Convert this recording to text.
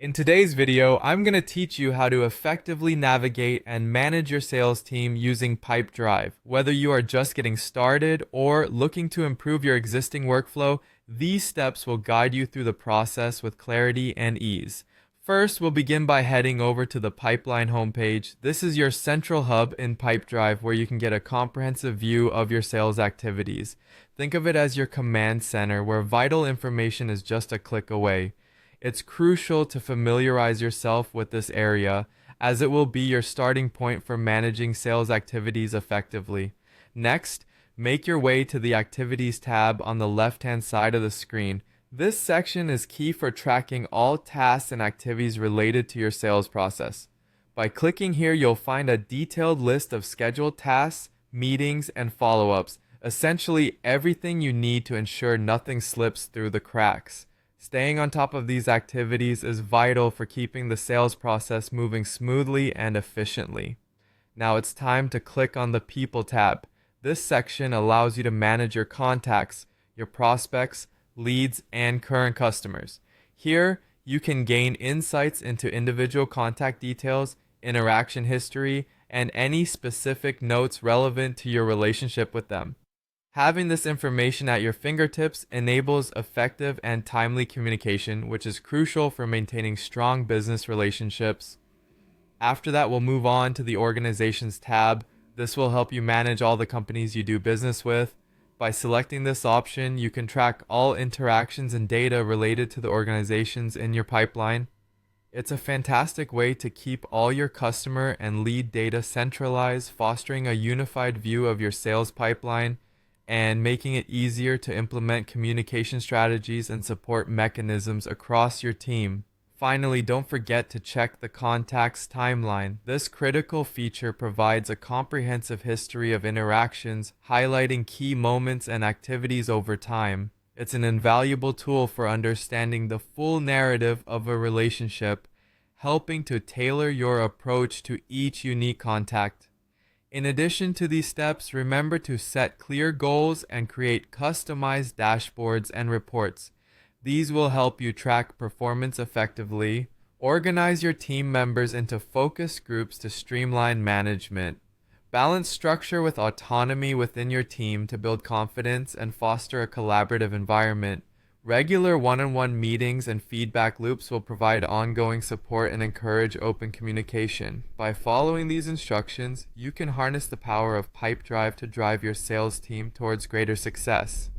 In today's video, I'm going to teach you how to effectively navigate and manage your sales team using Pipedrive. Whether you are just getting started or looking to improve your existing workflow, these steps will guide you through the process with clarity and ease. First, we'll begin by heading over to the Pipeline homepage. This is your central hub in Pipedrive where you can get a comprehensive view of your sales activities. Think of it as your command center where vital information is just a click away. It's crucial to familiarize yourself with this area as it will be your starting point for managing sales activities effectively. Next, make your way to the Activities tab on the left-hand side of the screen. This section is key for tracking all tasks and activities related to your sales process. By clicking here, you'll find a detailed list of scheduled tasks, meetings, and follow-ups, essentially everything you need to ensure nothing slips through the cracks. Staying on top of these activities is vital for keeping the sales process moving smoothly and efficiently. Now it's time to click on the People tab. This section allows you to manage your contacts, your prospects, leads, and current customers. Here, you can gain insights into individual contact details, interaction history, and any specific notes relevant to your relationship with them. Having this information at your fingertips enables effective and timely communication, which is crucial for maintaining strong business relationships. After that, we'll move on to the Organizations tab. This will help you manage all the companies you do business with. By selecting this option, you can track all interactions and data related to the organizations in your pipeline. It's a fantastic way to keep all your customer and lead data centralized, fostering a unified view of your sales pipeline and making it easier to implement communication strategies and support mechanisms across your team. Finally, don't forget to check the contacts timeline. This critical feature provides a comprehensive history of interactions, highlighting key moments and activities over time. It's an invaluable tool for understanding the full narrative of a relationship, helping to tailor your approach to each unique contact. In addition to these steps, remember to set clear goals and create customized dashboards and reports. These will help you track performance effectively. Organize your team members into focus groups to streamline management. Balance structure with autonomy within your team to build confidence and foster a collaborative environment. Regular one-on-one meetings and feedback loops will provide ongoing support and encourage open communication. By following these instructions, you can harness the power of Pipedrive to drive your sales team towards greater success.